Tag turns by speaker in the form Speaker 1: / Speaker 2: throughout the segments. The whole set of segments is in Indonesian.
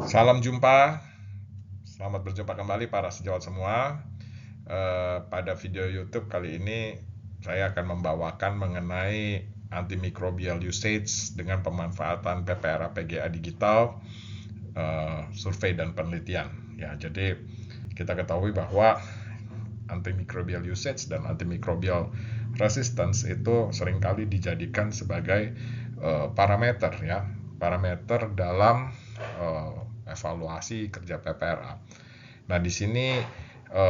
Speaker 1: Salam jumpa, selamat berjumpa kembali para sejawat semua. Pada video YouTube kali ini saya akan membawakan mengenai antimicrobial usage dengan pemanfaatan PPRA PGA digital, survei dan penelitian. Ya, jadi kita ketahui bahwa antimicrobial usage dan antimicrobial resistance itu seringkali dijadikan sebagai parameter dalam evaluasi kerja PPRA. Nah, di sini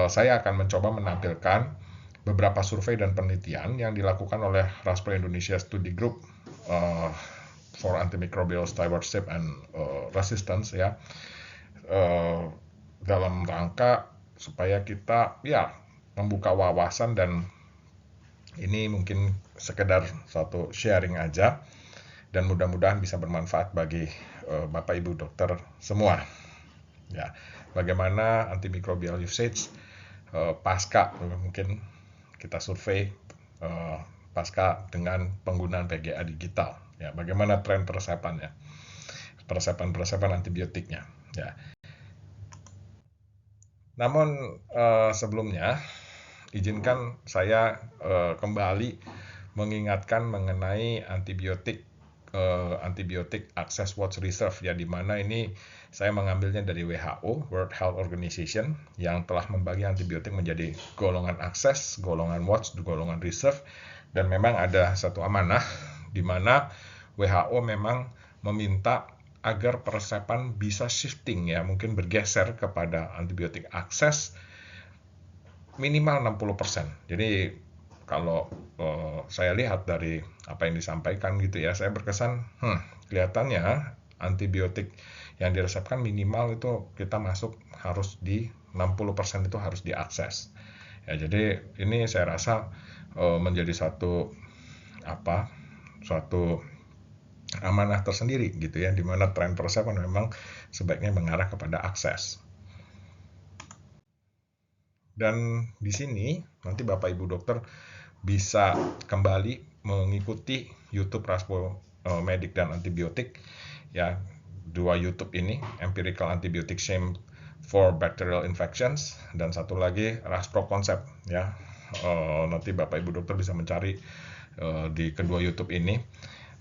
Speaker 1: saya akan mencoba menampilkan beberapa survei dan penelitian yang dilakukan oleh Rasper Indonesia Study Group for Antimicrobial Stewardship and Resistance ya, dalam rangka supaya kita membuka wawasan, dan ini mungkin sekedar satu sharing aja dan mudah-mudahan bisa bermanfaat bagi Bapak Ibu dokter semua. Ya, bagaimana antimicrobial usage pasca mungkin kita survei pasca dengan penggunaan PGA digital. Ya, bagaimana tren persepan antibiotiknya. Ya. Namun sebelumnya izinkan saya kembali mengingatkan mengenai antibiotik Access Watch Reserve, ya, di mana ini saya mengambilnya dari WHO, World Health Organization, yang telah membagi antibiotik menjadi golongan akses, golongan watch, golongan reserve, dan memang ada satu amanah di mana WHO memang meminta agar persepan bisa shifting, ya, mungkin bergeser kepada antibiotik akses minimal 60%. Jadi kalau saya lihat dari apa yang disampaikan gitu ya, saya berkesan, kelihatannya antibiotik yang diresepkan minimal itu kita masuk harus di 60% itu harus diakses. Ya, jadi ini saya rasa menjadi suatu amanah tersendiri gitu ya, di mana tren persepan memang sebaiknya mengarah kepada akses. Dan di sini nanti Bapak Ibu dokter bisa kembali mengikuti YouTube Raspo Medik dan Antibiotik, ya, dua YouTube ini, Empirical Antibiotic Shame for Bacterial Infections, dan satu lagi Raspro Concept, ya. Nanti Bapak Ibu dokter bisa mencari di kedua YouTube ini.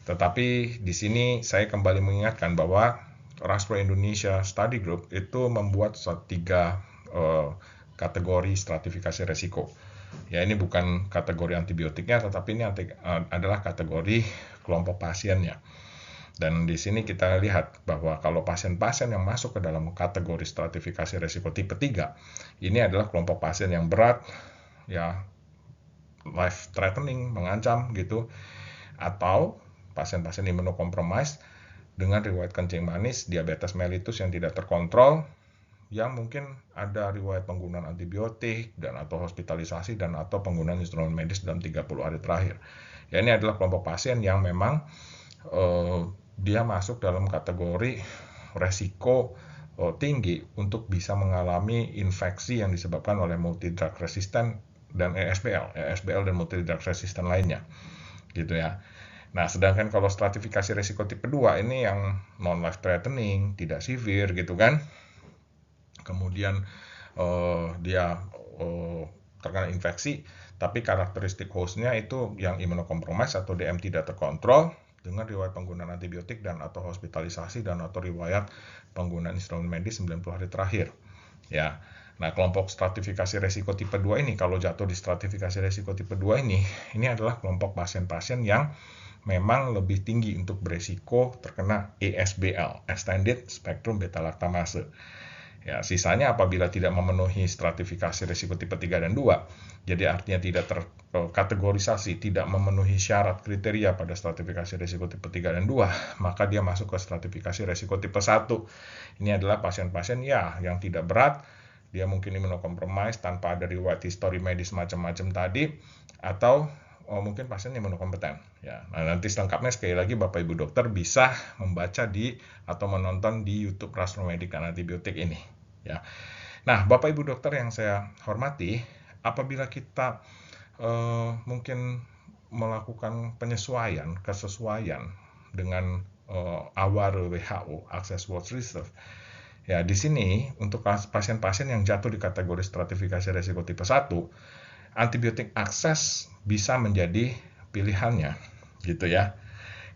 Speaker 1: Tetapi di sini saya kembali mengingatkan bahwa Raspro Indonesia Study Group itu membuat 3 kategori stratifikasi resiko. Ya, ini bukan kategori antibiotiknya, tetapi ini adalah kategori kelompok pasiennya. Dan di sini kita lihat bahwa kalau pasien-pasien yang masuk ke dalam kategori stratifikasi resiko tipe 3, ini adalah kelompok pasien yang berat, ya, life threatening, mengancam gitu, atau pasien-pasien imunokompromis dengan riwayat kencing manis, diabetes mellitus yang tidak terkontrol, yang mungkin ada riwayat penggunaan antibiotik dan atau hospitalisasi dan atau penggunaan instrumen medis dalam 30 hari terakhir. Ya, ini adalah kelompok pasien yang memang dia masuk dalam kategori resiko tinggi untuk bisa mengalami infeksi yang disebabkan oleh multi drug resistant dan ESBL dan multi drug resistant lainnya. Gitu ya. Nah, sedangkan kalau stratifikasi resiko tipe 2 ini yang non life threatening, tidak severe gitu kan. Kemudian dia terkena infeksi, tapi karakteristik hostnya itu yang imunokompromis atau DM tidak terkontrol dengan riwayat penggunaan antibiotik dan atau hospitalisasi dan atau riwayat penggunaan instrumen medis 90 hari terakhir. Ya. Nah, kelompok stratifikasi resiko tipe 2 ini, kalau jatuh di stratifikasi resiko tipe 2 ini adalah kelompok pasien-pasien yang memang lebih tinggi untuk beresiko terkena ESBL, Extended Spectrum Beta Lactamase. Ya, sisanya apabila tidak memenuhi stratifikasi risiko tipe 3 dan 2, jadi artinya tidak terkategorisasi, tidak memenuhi syarat kriteria pada stratifikasi risiko tipe 3 dan 2, maka dia masuk ke stratifikasi risiko tipe 1. Ini adalah pasien-pasien yang tidak berat, dia mungkin imunokompromis tanpa ada riwayat histori medis macam-macam tadi, atau mungkin pasien imunokompeten. Ya, nah, nanti selengkapnya sekali lagi Bapak Ibu dokter bisa membaca atau menonton di YouTube Raspo Medik dan Antibiotik ini. Ya. Nah, Bapak Ibu dokter yang saya hormati, apabila kita mungkin melakukan kesesuaian dengan awal WHO Access Watch Reserve, Ya, di sini untuk pasien-pasien yang jatuh di kategori stratifikasi resiko tipe 1, antibiotik akses bisa menjadi pilihannya, gitu ya.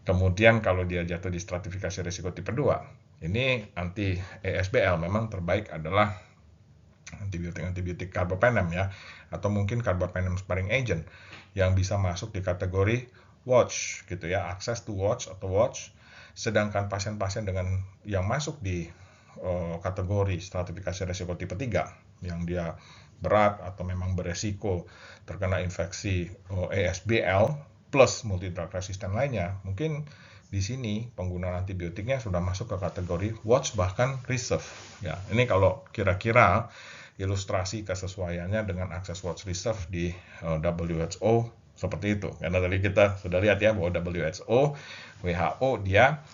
Speaker 1: Kemudian kalau dia jatuh di stratifikasi resiko tipe 2, ini anti ESBL memang terbaik adalah antibiotik carbapenem ya, atau mungkin carbapenem sparing agent yang bisa masuk di kategori watch gitu ya, access to watch atau watch. Sedangkan pasien-pasien dengan yang masuk di kategori stratifikasi resiko tipe 3 yang dia berat atau memang beresiko terkena infeksi ESBL plus multidrug resistant lainnya, mungkin di sini penggunaan antibiotiknya sudah masuk ke kategori watch bahkan reserve. Ya, ini kalau kira-kira ilustrasi kesesuaiannya dengan akses watch reserve di WHO seperti itu. Karena tadi kita sudah lihat ya bahwa WHO dia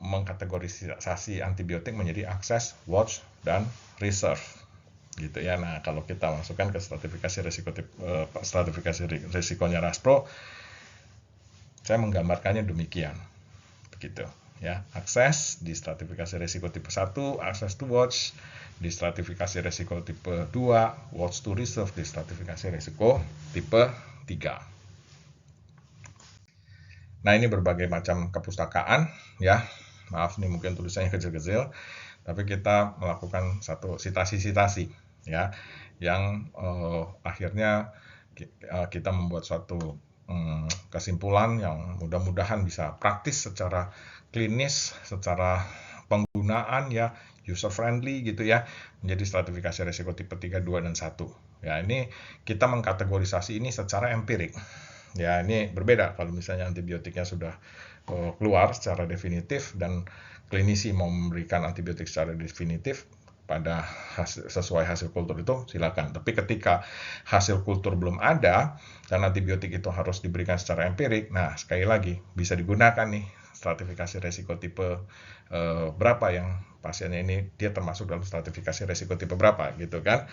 Speaker 1: mengkategorisasi antibiotik menjadi akses, watch, dan reserve gitu ya. Nah, kalau kita masukkan ke stratifikasi risikonya RASPRO, saya menggambarkannya demikian. Begitu ya. Akses di stratifikasi risiko tipe 1, akses to watch di stratifikasi risiko tipe 2, watch to reserve di stratifikasi risiko tipe 3. Nah, ini berbagai macam kepustakaan ya. Maaf nih mungkin tulisannya kecil-kecil, tapi kita melakukan satu sitasi-sitasi ya, yang akhirnya kita membuat suatu kesimpulan yang mudah-mudahan bisa praktis secara klinis, secara penggunaan ya, user friendly gitu ya, menjadi stratifikasi risiko tipe 3, 2, dan 1. Ya, ini kita mengkategorisasi ini secara empirik. Ya, ini berbeda kalau misalnya antibiotiknya sudah keluar secara definitif dan klinisi mau memberikan antibiotik secara definitif pada sesuai hasil kultur itu silakan. Tapi ketika hasil kultur belum ada dan antibiotik itu harus diberikan secara empirik, nah sekali lagi bisa digunakan nih stratifikasi resiko tipe berapa yang pasiennya ini dia termasuk dalam stratifikasi resiko tipe berapa gitu kan.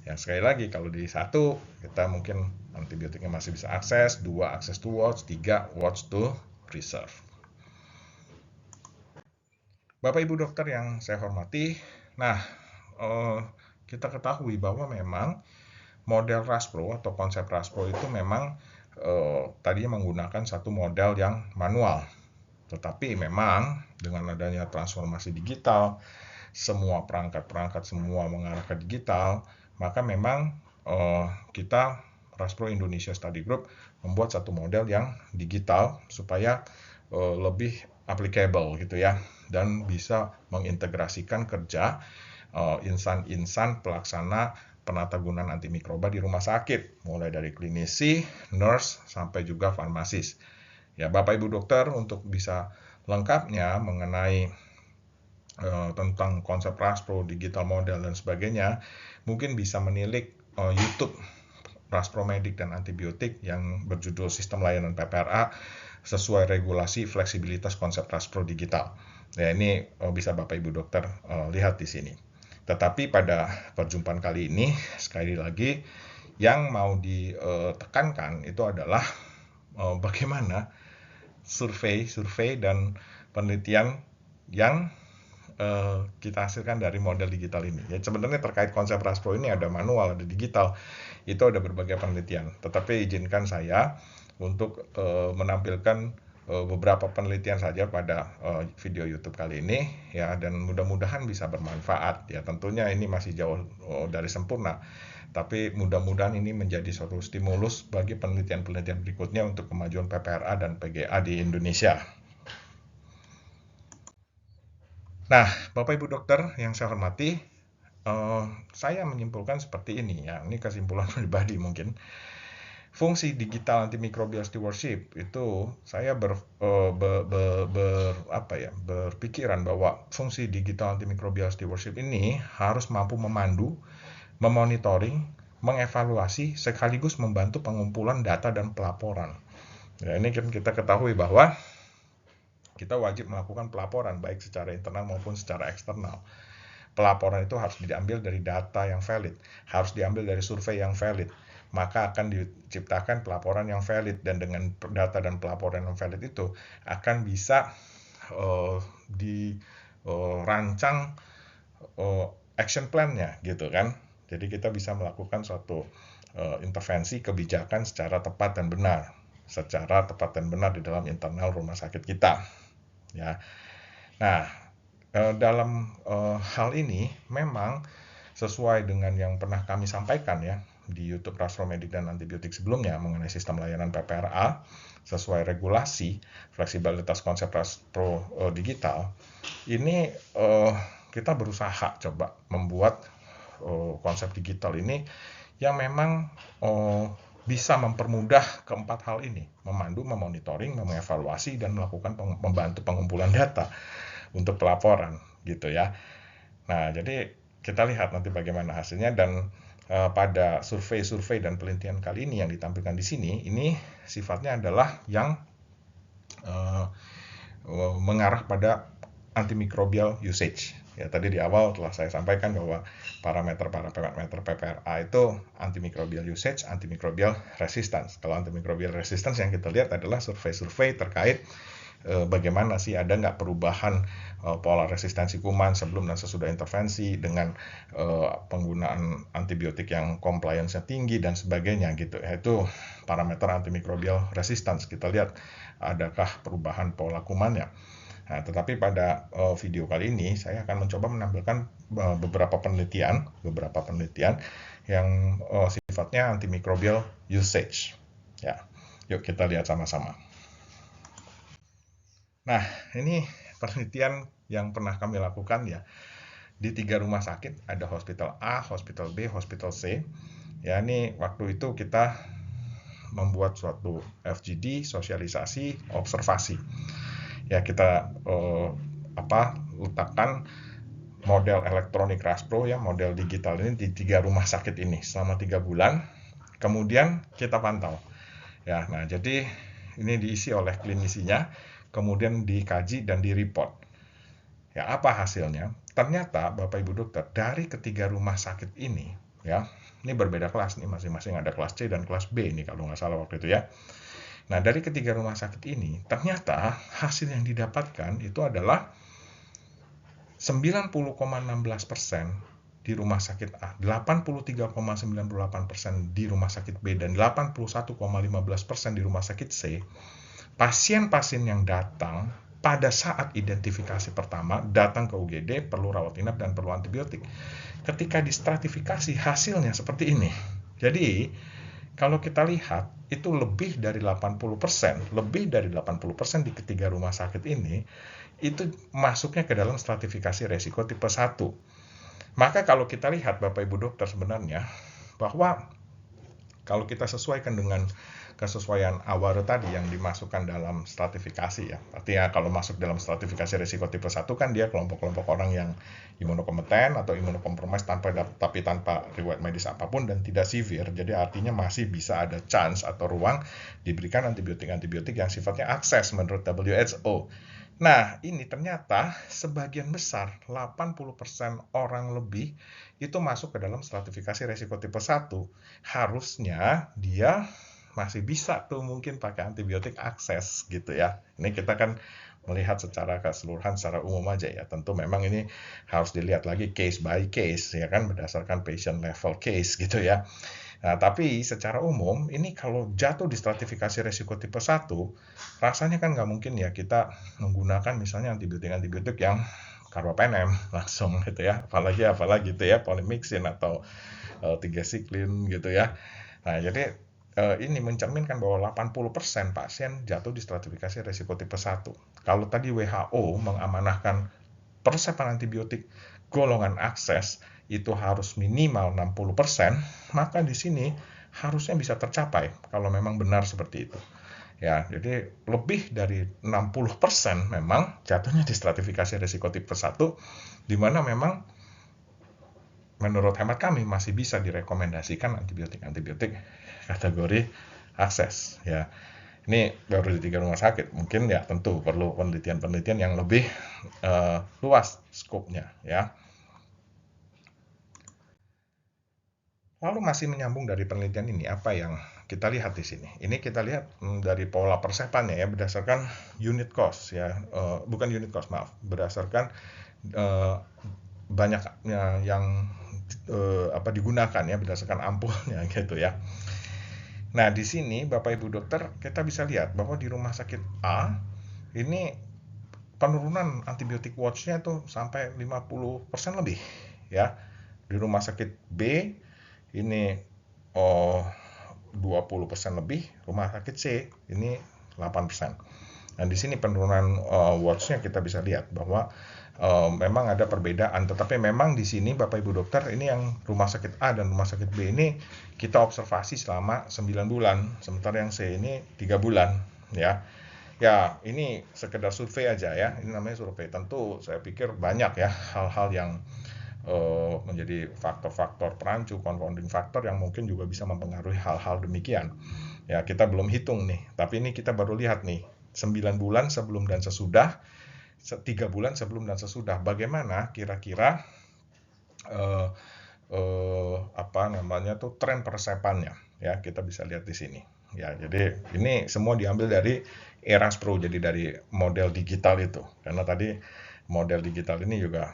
Speaker 1: Yang sekali lagi kalau di 1 kita mungkin antibiotiknya masih bisa akses, 2 access to watch, 3 watch to reserve. Bapak Ibu dokter yang saya hormati, nah kita ketahui bahwa memang model RASPRO atau konsep RASPRO itu memang tadinya menggunakan satu model yang manual. Tetapi memang dengan adanya transformasi digital, semua perangkat-perangkat semua mengarah ke digital, maka memang kita RASPRO Indonesia Study Group membuat satu model yang digital supaya lebih applicable gitu ya, dan bisa mengintegrasikan kerja insan-insan pelaksana penatagunaan antimikroba di rumah sakit, mulai dari klinisi, nurse, sampai juga farmasis. Ya, Bapak Ibu dokter untuk bisa lengkapnya mengenai tentang konsep RASPRO, digital model, dan sebagainya, mungkin bisa menilik YouTube RASPRO Medik dan Antibiotik yang berjudul Sistem Layanan PPRA sesuai regulasi fleksibilitas konsep RASPRO digital. Ya, ini bisa Bapak Ibu dokter lihat di sini. Tetapi pada perjumpaan kali ini, sekali lagi, yang mau ditekankan itu adalah bagaimana survei dan penelitian yang kita hasilkan dari model digital ini. Ya, sebenarnya terkait konsep RASPRO ini ada manual, ada digital, itu ada berbagai penelitian. Tetapi izinkan saya untuk menampilkan beberapa penelitian saja pada video YouTube kali ini ya, dan mudah-mudahan bisa bermanfaat ya. Tentunya ini masih jauh dari sempurna, tapi mudah-mudahan ini menjadi suatu stimulus bagi penelitian-penelitian berikutnya untuk kemajuan PPRA dan PGA di Indonesia. Nah, Bapak Ibu dokter yang saya hormati, saya menyimpulkan seperti ini ya. Ini kesimpulan pribadi mungkin. Fungsi digital antimicrobial stewardship itu saya berpikiran bahwa fungsi digital antimicrobial stewardship ini harus mampu memandu, memonitoring, mengevaluasi sekaligus membantu pengumpulan data dan pelaporan. Ya, ini kan kita ketahui bahwa kita wajib melakukan pelaporan baik secara internal maupun secara eksternal. Pelaporan itu harus diambil dari data yang valid, harus diambil dari survei yang valid, maka akan diciptakan pelaporan yang valid, dan dengan data dan pelaporan yang valid itu akan bisa dirancang action plan-nya gitu kan. Jadi kita bisa melakukan suatu intervensi kebijakan secara tepat dan benar, di dalam internal rumah sakit kita. Ya, nah dalam hal ini memang sesuai dengan yang pernah kami sampaikan ya di YouTube Rastro Medik dan Antibiotik sebelumnya mengenai sistem layanan PPRA sesuai regulasi fleksibilitas konsep Rastro digital. Ini kita berusaha coba membuat konsep digital ini yang memang bisa mempermudah keempat hal ini, memandu, memonitoring, mengevaluasi, dan melakukan membantu pengumpulan data untuk pelaporan gitu ya. Nah, jadi kita lihat nanti bagaimana hasilnya, dan pada survei-survei dan penelitian kali ini yang ditampilkan di sini, ini sifatnya adalah yang mengarah pada antimicrobial usage. Ya, tadi di awal telah saya sampaikan bahwa parameter PPRA itu antimicrobial usage, antimicrobial resistance. Kalau antimicrobial resistance yang kita lihat adalah survei-survei terkait bagaimana sih, ada nggak perubahan pola resistensi kuman sebelum dan sesudah intervensi dengan penggunaan antibiotik yang compliance-nya tinggi dan sebagainya gitu. Itu parameter antimicrobial resistance. Kita lihat adakah perubahan pola kumannya. Nah, tetapi pada video kali ini saya akan mencoba menampilkan beberapa penelitian yang sifatnya antimicrobial usage. Ya, yuk kita lihat sama-sama. Nah, ini penelitian yang pernah kami lakukan ya di 3 rumah sakit, ada hospital A, hospital B, hospital C. Ya, ini waktu itu kita membuat suatu FGD, sosialisasi, observasi. Ya, kita letakkan model elektronik Rastro ya, model digital ini di 3 rumah sakit ini selama 3 bulan. Kemudian kita pantau. Ya, nah jadi ini diisi oleh klinisinya, kemudian dikaji dan direport. Ya, apa hasilnya? Ternyata Bapak Ibu dokter, dari ketiga rumah sakit ini ya, ini berbeda kelas nih, masing-masing ada kelas C dan kelas B ini kalau nggak salah waktu itu ya. Nah, dari ketiga rumah sakit ini, ternyata hasil yang didapatkan itu adalah 90,16% di rumah sakit A, 83,98% di rumah sakit B, dan 81,15% di rumah sakit C. Pasien-pasien yang datang pada saat identifikasi pertama, datang ke UGD, perlu rawat inap dan perlu antibiotik. Ketika distratifikasi, hasilnya seperti ini. Jadi, kalau kita lihat, itu lebih dari 80% di ketiga rumah sakit ini, itu masuknya ke dalam stratifikasi resiko tipe 1. Maka kalau kita lihat Bapak Ibu dokter sebenarnya, bahwa kalau kita sesuaikan dengan kesesuaian awal tadi yang dimasukkan dalam stratifikasi ya. Artinya kalau masuk dalam stratifikasi risiko tipe 1 kan dia kelompok-kelompok orang yang imunokompeten atau imunokompromis tapi tanpa riwayat medis apapun dan tidak severe. Jadi artinya masih bisa ada chance atau ruang diberikan antibiotik-antibiotik yang sifatnya akses menurut WHO. Nah, ini ternyata sebagian besar, 80% orang lebih itu masuk ke dalam stratifikasi risiko tipe 1. Harusnya dia masih bisa tuh mungkin pakai antibiotik akses gitu ya. Ini kita kan melihat secara keseluruhan, secara umum aja ya. Tentu memang ini harus dilihat lagi case by case ya kan, berdasarkan patient level case gitu ya. Nah, tapi secara umum ini kalau jatuh di stratifikasi resiko tipe 1, rasanya kan nggak mungkin ya kita menggunakan misalnya antibiotik-antibiotik yang carbapenem langsung gitu ya. Apalagi gitu ya, polymyxin atau tigecycline gitu ya. Nah, jadi ini mencerminkan bahwa 80% pasien jatuh di stratifikasi resiko tipe 1. Kalau tadi WHO mengamanahkan persepan antibiotik golongan akses itu harus minimal 60%, maka di sini harusnya bisa tercapai kalau memang benar seperti itu. Ya, jadi lebih dari 60% memang jatuhnya di stratifikasi risiko tipe 1, di mana memang menurut hemat kami masih bisa direkomendasikan antibiotik-antibiotik kategori akses ya. Ini baru di 3 rumah sakit, mungkin ya tentu perlu penelitian-penelitian yang lebih luas skopnya ya. Lalu masih menyambung dari penelitian ini, apa yang kita lihat di sini? Ini kita lihat dari pola persepannya ya, berdasarkan unit cost ya, bukan unit cost maaf, berdasarkan banyaknya yang digunakan ya berdasarkan ampulnya gitu ya. Nah, di sini Bapak Ibu dokter kita bisa lihat bahwa di rumah sakit A ini penurunan antibiotik watch-nya tuh sampai 50% lebih ya. Di rumah sakit B ini 20% lebih, rumah sakit C ini 8%. Nah, di sini penurunan watch-nya kita bisa lihat bahwa memang ada perbedaan, tetapi memang di sini Bapak Ibu dokter ini yang rumah sakit A dan rumah sakit B ini kita observasi selama 9 bulan, sementara yang C ini 3 bulan ya. Ya, ini sekedar survei aja ya. Ini namanya survei. Tentu saya pikir banyak ya hal-hal yang menjadi faktor-faktor perancu, confounding factor yang mungkin juga bisa mempengaruhi hal-hal demikian. Ya, kita belum hitung nih, tapi ini kita baru lihat nih, 9 bulan sebelum dan sesudah, 3 bulan sebelum dan sesudah. Bagaimana kira-kira tren persepannya ya, kita bisa lihat di sini. Ya, jadi ini semua diambil dari Eraspro, jadi dari model digital itu. Karena tadi model digital ini juga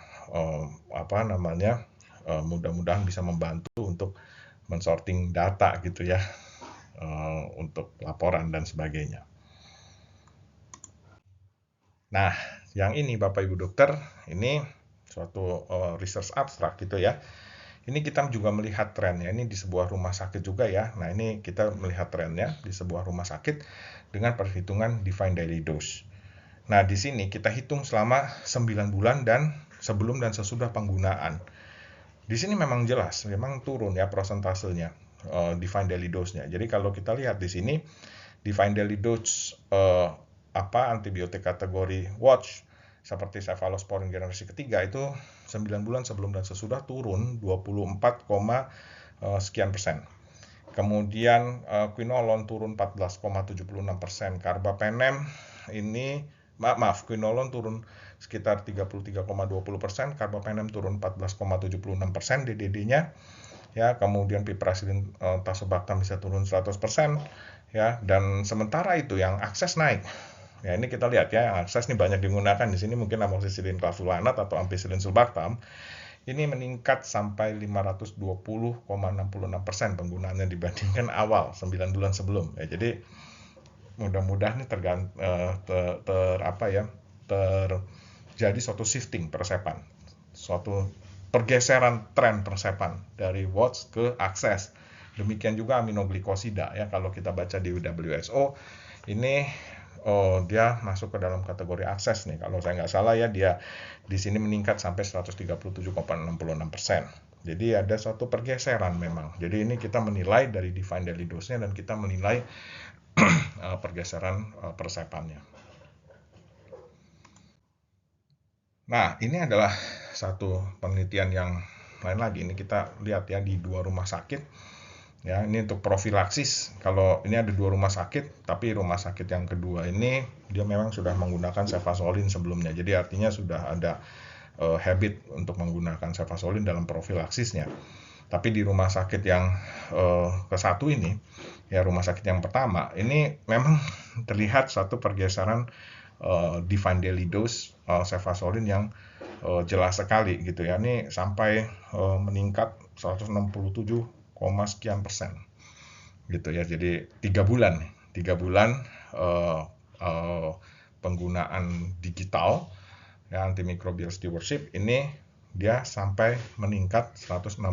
Speaker 1: mudah-mudahan bisa membantu untuk mensorting data gitu ya, untuk laporan dan sebagainya. Nah, yang ini Bapak Ibu dokter, ini suatu research abstract gitu ya. Ini kita juga melihat trennya, ini di sebuah rumah sakit juga ya. Nah, ini kita melihat trennya di sebuah rumah sakit dengan perhitungan defined daily dose. Nah, di sini kita hitung selama 9 bulan dan sebelum dan sesudah penggunaan. Di sini memang jelas, memang turun ya prosentasenya defined daily dose-nya. Jadi kalau kita lihat di sini defined daily dose antibiotik kategori watch seperti cephalosporin generasi ketiga itu 9 bulan sebelum dan sesudah turun 24, sekian persen. Kemudian quinolone turun 14,76%, carbapenem ini quinolone turun sekitar 33,20%, carbapenem turun 14,76% DDD-nya ya, kemudian piperacillin tazobactam bisa turun 100% ya, dan sementara itu yang akses naik. Ya, ini kita lihat ya, akses ini banyak digunakan di sini, mungkin amoxicillin clavulanat atau ampicillin sulbactam ini meningkat sampai 520,66% penggunaannya dibandingkan awal 9 bulan sebelum. Ya, jadi mudah-mudahan ini terjadi suatu shifting persepan, suatu pergeseran tren persepan dari watch ke akses. Demikian juga aminoglikosida ya, kalau kita baca di WHO ini dia masuk ke dalam kategori akses nih. Kalau saya nggak salah ya, dia di sini meningkat sampai 137,66%. Jadi ada suatu pergeseran memang. Jadi ini kita menilai dari defined daily dose-nya dan kita menilai pergeseran persepannya. Nah, ini adalah satu penelitian yang lain lagi. Ini kita lihat ya di 2 rumah sakit. Ya, ini untuk profilaksis. Kalau ini ada 2 rumah sakit, tapi rumah sakit yang kedua ini dia memang sudah menggunakan cefazolin sebelumnya. Jadi artinya sudah ada habit untuk menggunakan cefazolin dalam profilaksisnya. Tapi di rumah sakit yang ke-1 ini, ya rumah sakit yang pertama, ini memang terlihat suatu pergeseran defined daily dose cefazolin yang jelas sekali gitu ya. Ini sampai meningkat 167, sekian persen gitu ya. Jadi 3 bulan penggunaan digital ya, antimicrobial stewardship ini dia sampai meningkat 167,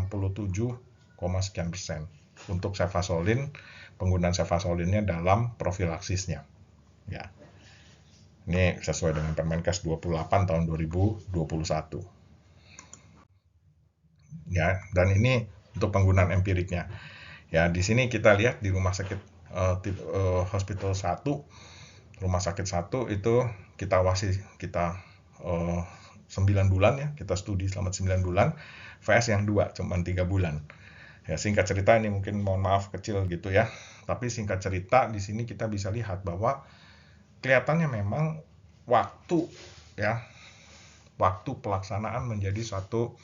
Speaker 1: sekian persen untuk cefazolin, penggunaan cefazolinnya dalam profilaksisnya ya. Ini sesuai dengan Permenkes 28 tahun 2021 ya, dan ini untuk penggunaan empiriknya. Ya, di sini kita lihat di rumah sakit hospital 1, rumah sakit 1 itu kita 9 bulan ya, kita studi selama 9 bulan, VS yang 2 cuma 3 bulan. Ya, singkat cerita ini mungkin mohon maaf kecil gitu ya. Tapi singkat cerita di sini kita bisa lihat bahwa kelihatannya memang waktu pelaksanaan menjadi suatu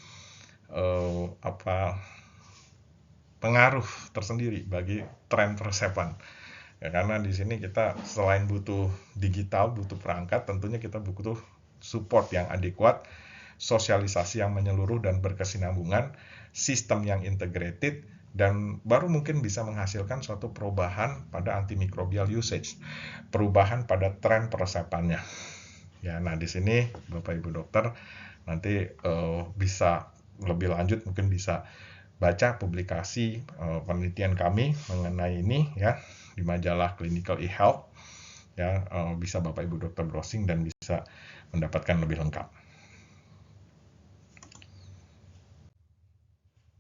Speaker 1: pengaruh tersendiri bagi tren persepan. Ya, karena di sini kita selain butuh digital, butuh perangkat, tentunya kita butuh support yang adekuat sosialisasi yang menyeluruh dan berkesinambungan, sistem yang integrated, dan baru mungkin bisa menghasilkan suatu perubahan pada antimicrobial usage, perubahan pada tren peresepannya. Ya, nah di sini Bapak Ibu dokter nanti bisa lebih lanjut, mungkin bisa baca publikasi penelitian kami mengenai ini ya di majalah Clinical eHealth. Ya, bisa Bapak Ibu dokter browsing dan bisa mendapatkan lebih lengkap.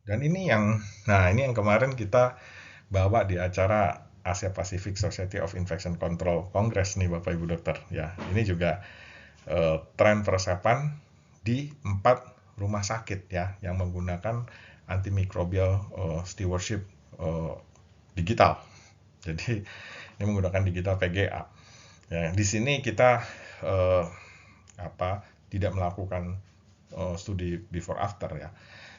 Speaker 1: Dan ini yang kemarin kita bawa di acara Asia Pacific Society of Infection Control Congress nih Bapak Ibu dokter. Ya, ini juga tren peresapan di 4 rumah sakit ya yang menggunakan antimicrobial stewardship digital. Jadi ini menggunakan digital PGA. Ya, di sini kita tidak melakukan studi before after ya.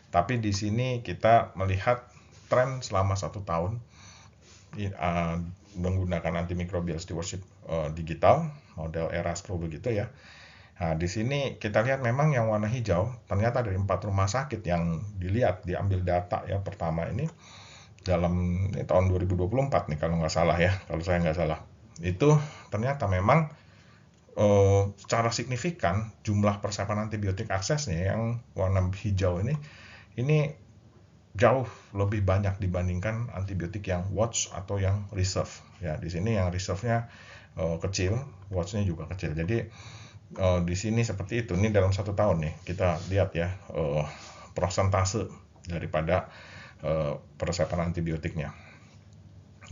Speaker 1: Tapi di sini kita melihat tren selama 1 tahun menggunakan antimicrobial stewardship digital, model ERASPRO begitu ya. Nah, di sini kita lihat memang yang warna hijau, ternyata dari 4 rumah sakit yang diambil data ya pertama ini, dalam tahun 2024 nih kalau nggak salah ya, kalau saya nggak salah. Itu ternyata memang secara signifikan jumlah persiapan antibiotik aksesnya yang warna hijau ini jauh lebih banyak dibandingkan antibiotik yang watch atau yang reserve. Ya, di sini yang reserve-nya kecil, watch-nya juga kecil. Jadi di sini seperti itu. Ini dalam 1 tahun nih kita lihat ya persentase daripada persiapan antibiotiknya.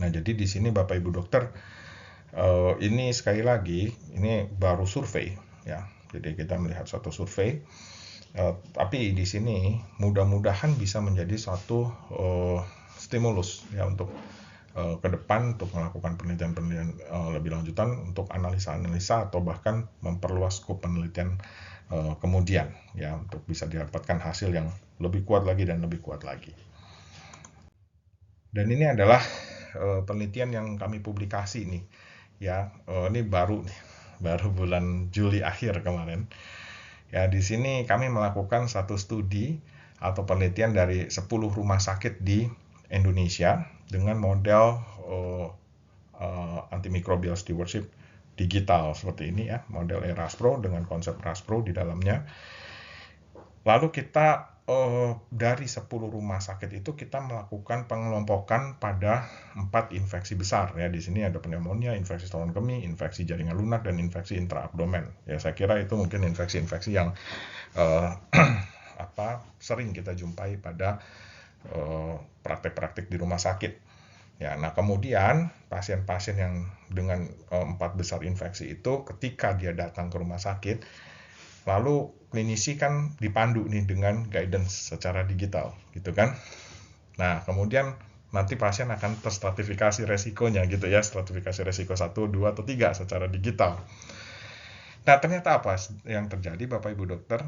Speaker 1: Nah, jadi di sini Bapak Ibu dokter ini sekali lagi ini baru survei ya. Jadi kita melihat suatu survei. Tapi di sini mudah-mudahan bisa menjadi suatu stimulus ya untuk ke depan untuk melakukan penelitian-penelitian lebih lanjutan untuk analisa-analisa atau bahkan memperluas skop penelitian kemudian ya untuk bisa didapatkan hasil yang lebih kuat lagi dan lebih kuat lagi. Dan ini adalah penelitian yang kami publikasi nih ya. Ini baru bulan Juli akhir kemarin. Ya, di sini kami melakukan satu studi atau penelitian dari 10 rumah sakit di Indonesia dengan model antimicrobial stewardship digital seperti ini ya, model ERASPRO dengan konsep RASPRO di dalamnya. Lalu kita dari 10 rumah sakit itu kita melakukan pengelompokan pada 4 infeksi besar ya. Di sini ada pneumonia, infeksi saluran kemih, infeksi jaringan lunak, dan infeksi intraabdomen. Ya, saya kira itu mungkin infeksi-infeksi yang sering kita jumpai pada praktek-praktek di rumah sakit. Ya, nah kemudian pasien-pasien yang dengan 4 besar infeksi itu ketika dia datang ke rumah sakit, lalu klinisi kan dipandu nih dengan guidance secara digital gitu kan. Nah, kemudian nanti pasien akan terstratifikasi resikonya gitu ya, stratifikasi resiko 1, 2, atau 3 secara digital. Nah, ternyata apa yang terjadi Bapak Ibu dokter?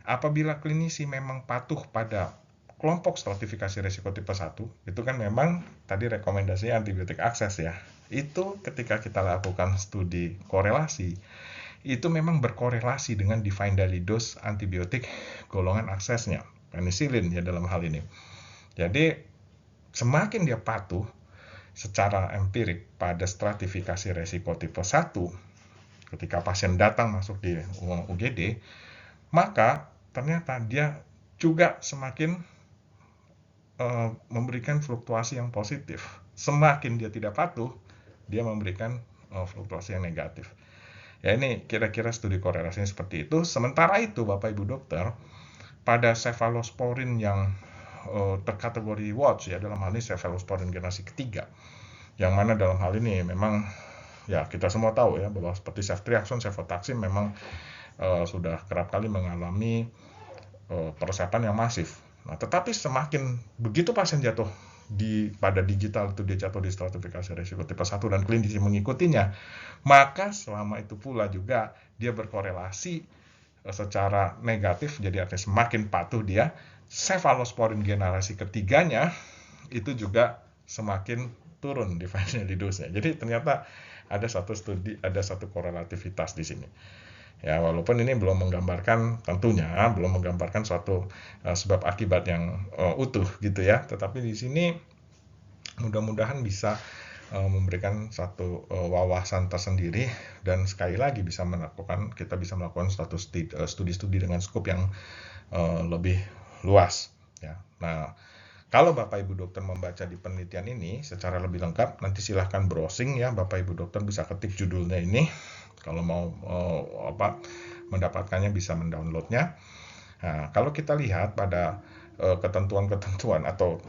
Speaker 1: Apabila klinisi memang patuh pada kelompok stratifikasi resiko tipe 1, itu kan memang tadi rekomendasinya antibiotik akses ya. Itu ketika kita lakukan studi korelasi, itu memang berkorelasi dengan defined daily dose antibiotik golongan aksesnya, penisilin ya dalam hal ini. Jadi semakin dia patuh secara empirik pada stratifikasi resiko tipe 1 ketika pasien datang masuk di UGD, maka ternyata dia juga semakin memberikan fluktuasi yang positif. Semakin dia tidak patuh, dia memberikan fluktuasi yang negatif. Ya, ini kira-kira studi korelasinya seperti itu. Sementara itu Bapak Ibu dokter, pada cephalosporin yang terkategori watch ya, dalam hal ini cephalosporin generasi ketiga, yang mana dalam hal ini memang ya kita semua tahu ya bahwa seperti ceftriaxone, cefotaxime memang sudah kerap kali mengalami peresapan yang masif. Nah, tetapi semakin begitu pasien jatuh pada digital itu dia jatuh di stratifikasi risiko tipe 1 dan klinisi mengikutinya, maka selama itu pula juga dia berkorelasi secara negatif, jadi artinya semakin patuh dia, cephalosporin generasi ketiganya itu juga semakin turun defined daily dose-nya. Jadi ternyata ada satu studi, ada satu korelativitas di sini. Ya, walaupun ini belum menggambarkan, tentunya belum menggambarkan suatu sebab akibat yang utuh gitu ya. Tetapi di sini mudah-mudahan bisa memberikan satu wawasan tersendiri, dan sekali lagi kita bisa melakukan suatu studi-studi dengan skop yang lebih luas ya. Nah, kalau Bapak Ibu dokter membaca di penelitian ini secara lebih lengkap, nanti silahkan browsing ya, Bapak Ibu dokter bisa ketik judulnya ini. Kalau mau mendapatkannya bisa mendownloadnya. Nah, kalau kita lihat pada ketentuan-ketentuan atau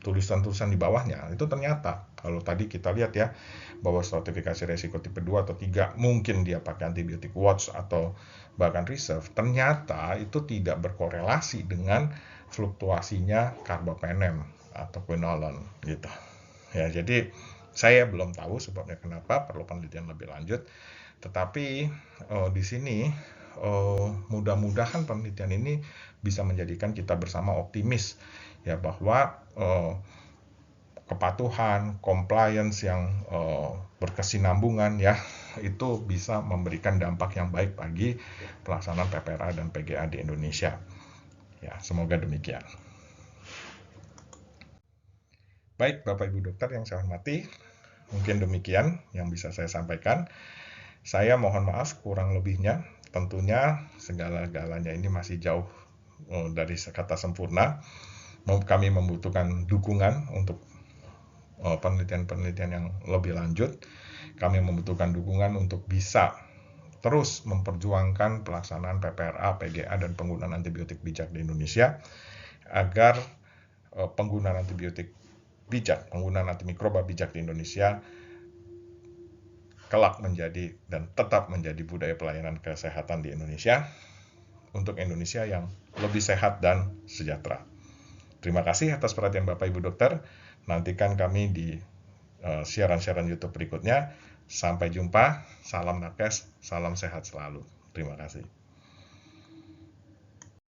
Speaker 1: tulisan-tulisan di bawahnya, itu ternyata kalau tadi kita lihat ya, bahwa stratifikasi resiko tipe 2 atau 3 mungkin dia pakai antibiotik watch atau bahkan reserve, ternyata itu tidak berkorelasi dengan fluktuasinya carbapenem atau quinolone gitu. Ya, jadi saya belum tahu sebabnya kenapa, perlu penelitian lebih lanjut. Tetapi di sini mudah-mudahan penelitian ini bisa menjadikan kita bersama optimis ya, bahwa kepatuhan, compliance yang berkesinambungan ya, itu bisa memberikan dampak yang baik bagi pelaksanaan PPRA dan PGA di Indonesia. Ya, semoga demikian. Baik, Bapak Ibu dokter yang saya hormati, mungkin demikian yang bisa saya sampaikan. Saya mohon maaf kurang lebihnya. Tentunya segala-galanya ini masih jauh dari kata sempurna. Kami membutuhkan dukungan untuk penelitian-penelitian yang lebih lanjut. Kami membutuhkan dukungan untuk bisa terus memperjuangkan pelaksanaan PPRA, PGA, dan penggunaan antibiotik bijak di Indonesia, agar penggunaan antibiotik bijak, penggunaan antimikroba bijak di Indonesia kelak menjadi dan tetap menjadi budaya pelayanan kesehatan di Indonesia, untuk Indonesia yang lebih sehat dan sejahtera. Terima kasih atas perhatian Bapak Ibu dokter. Nantikan kami di siaran-siaran YouTube berikutnya. Sampai jumpa, salam nakes, salam sehat selalu. Terima kasih.